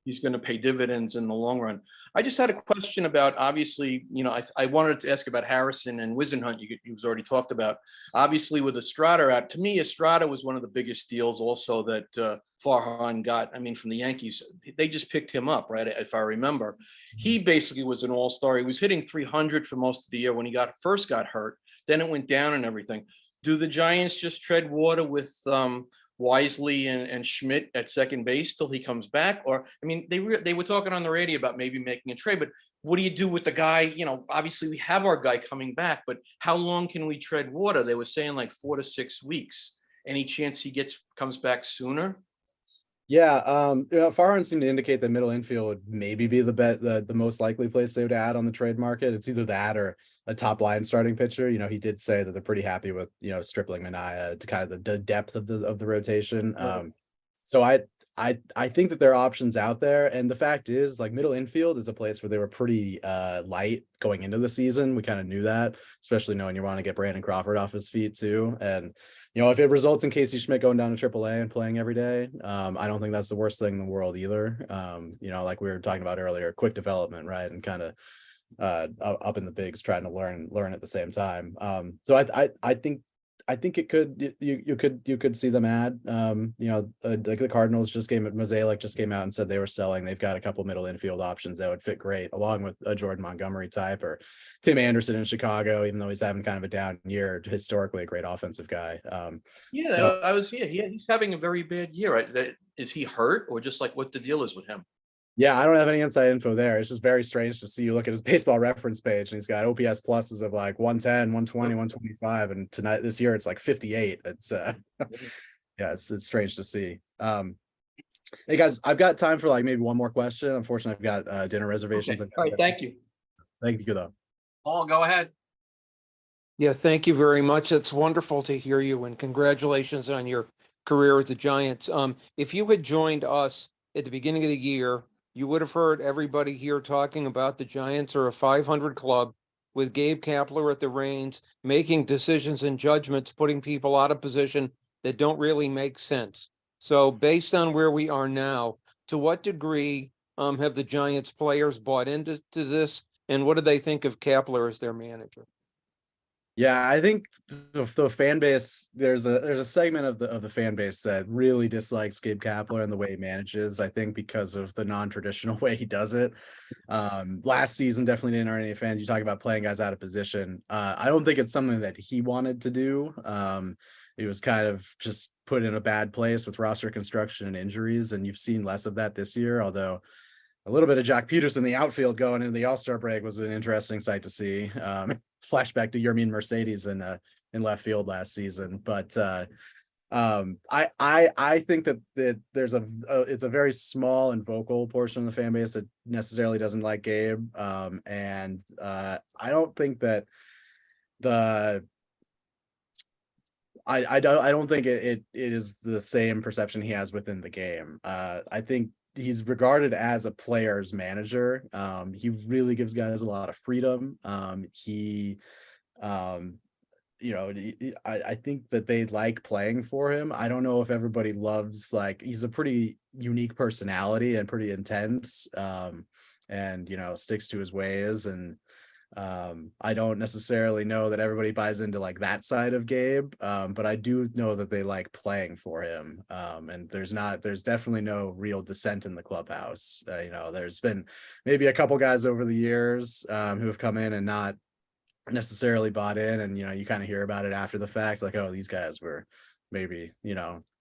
he's going to pay dividends in the long run. I just had a question about, obviously, you know, I wanted to ask about Harrison and Wisenhunt. You was already talked about. Obviously, with Estrada out, to me, Estrada was one of the biggest deals also that Farhan got. I mean, from the Yankees, they just picked him up, right? If I remember, he basically was an all-star. He was hitting 300 for most of the year when he first got hurt. Then it went down and everything. Do the Giants just tread water with Wisely and Schmidt at second base till he comes back? Or, I mean, they were talking on the radio about maybe making a trade, but what do you do with the guy? You know, obviously we have our guy coming back, but how long can we tread water? They were saying like 4 to 6 weeks. Any chance he comes back sooner? Yeah, you know, Farhan seemed to indicate that middle infield would maybe be the most likely place they would add on the trade market. It's either that or a top line starting pitcher. You know, he did say that they're pretty happy with, you know, Stripling, Mania to kind of the depth of the rotation. So I think that there are options out there, and the fact is, like, middle infield is a place where they were pretty light going into the season. We kind of knew that, especially knowing you want to get Brandon Crawford off his feet too. And you know, if it results in Casey Schmidt going down to AAA and playing every day, I don't think that's the worst thing in the world either. You know, like we were talking about earlier, quick development, right, and kind of up in the bigs, trying to learn at the same time. So I think I think it could, you could see them add, like the Cardinals Mosaic just came out and said they were selling. They've got a couple middle infield options that would fit great, along with a Jordan Montgomery type, or Tim Anderson in Chicago, even though he's having kind of a down year, historically a great offensive guy. Yeah, So- he's having a very bad year. Is he hurt or just like what the deal is with him? Yeah, I don't have any inside info there. It's just very strange to see you look at his baseball reference page and he's got OPS pluses of like 110, 120, 125. And this year it's like 58. It's yeah, it's strange to see. Hey guys, I've got time for like maybe one more question. Unfortunately, I've got dinner reservations. Okay. All right, thank you. Thank you though. Paul, go ahead. Yeah, thank you very much. It's wonderful to hear you and congratulations on your career with the Giants. If you had joined us at the beginning of the year, you would have heard everybody here talking about the Giants are a 500 club with Gabe Kapler at the reins, making decisions and judgments, putting people out of position that don't really make sense. So based on where we are now, to what degree have the Giants players bought into this? And what do they think of Kapler as their manager? Yeah, I think the fan base, there's a segment of the fan base that really dislikes Gabe Kapler and the way he manages. I think because of the non-traditional way he does it. Last season definitely didn't earn any fans. You talk about playing guys out of position. I don't think it's something that he wanted to do. It was kind of just put in a bad place with roster construction and injuries, and you've seen less of that this year, although a little bit of Jack Peterson in the outfield going into the All-Star break was an interesting sight to see. Flashback to Yermin Mercedes in left field last season. But I think that there's it's a very small and vocal portion of the fan base that necessarily doesn't like Gabe. And I don't think that I don't think it is the same perception he has within the game. I think he's regarded as a player's manager. He really gives guys a lot of freedom. I think that they like playing for him. I don't know if everybody loves, like, he's a pretty unique personality and pretty intense, and sticks to his ways. And I don't necessarily know that everybody buys into like that side of Gabe, but I do know that they like playing for him. And there's definitely no real dissent in the clubhouse. There's been maybe a couple guys over the years who have come in and not necessarily bought in, and you kind of hear about it after the fact, like, oh, these guys were maybe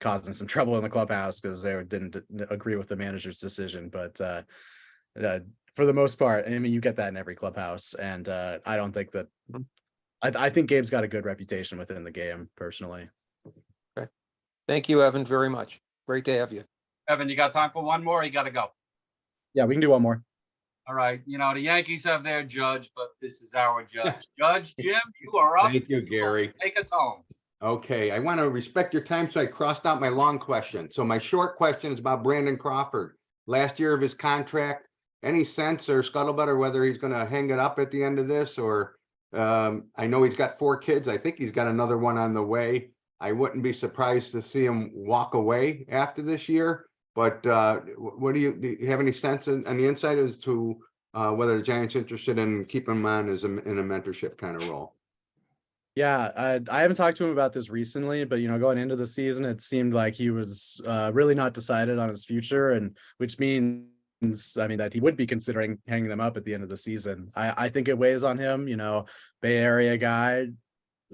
causing some trouble in the clubhouse because they didn't agree with the manager's decision. But for the most part, I mean, you get that in every clubhouse, and I don't think that. I think Gabe's got a good reputation within the game, personally. Okay. Thank you, Evan, very much. Great to have you. Evan, you got time for one more? Or you got to go. Yeah, we can do one more. All right. The Yankees have their judge, but this is our judge. Judge Jim, you are up. Thank you, Gary. Take us home. Okay, I want to respect your time, so I crossed out my long question. So my short question is about Brandon Crawford. Last year of his contract, any sense or scuttlebutt or whether he's going to hang it up at the end of this, or I know he's got 4 kids. I think he's got another one on the way. I wouldn't be surprised to see him walk away after this year. But do you have any sense on the inside as to whether the Giants interested in keeping him on as in a mentorship kind of role? Yeah, I haven't talked to him about this recently, but going into the season, it seemed like he was really not decided on his future, and which means, I mean, that he would be considering hanging them up at the end of the season. I think it weighs on him. Bay Area guy.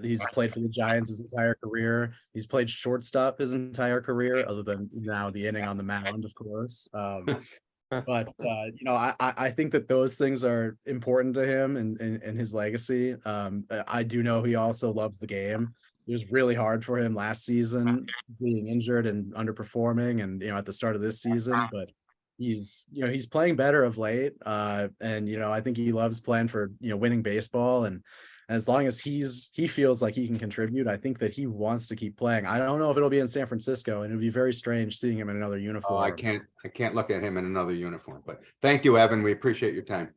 He's played for the Giants his entire career. He's played shortstop his entire career, other than now the inning on the mound, of course. But I think that those things are important to him and his legacy. I do know he also loves the game. It was really hard for him last season, being injured and underperforming, and at the start of this season. But he's playing better of late, and I think he loves playing for winning baseball. And as long as he feels like he can contribute, I think that he wants to keep playing. I don't know if it'll be in San Francisco, and it'd be very strange seeing him in another uniform. Oh, I can't look at him in another uniform. But thank you, Evan. We appreciate your time.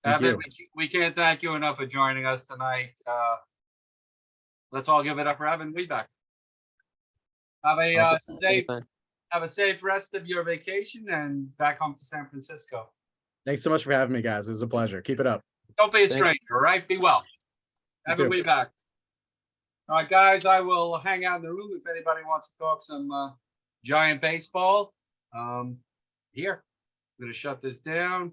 Evan, we can't thank you enough for joining us tonight. Let's all give it up for Evan Webeck. Have a safe rest of your vacation and back home to San Francisco. Thanks so much for having me, guys. It was a pleasure. Keep it up. Don't be a stranger, all right? Be well. Evan Webeck. All right, guys, I will hang out in the room if anybody wants to talk some Giant baseball. Here, I'm gonna shut this down.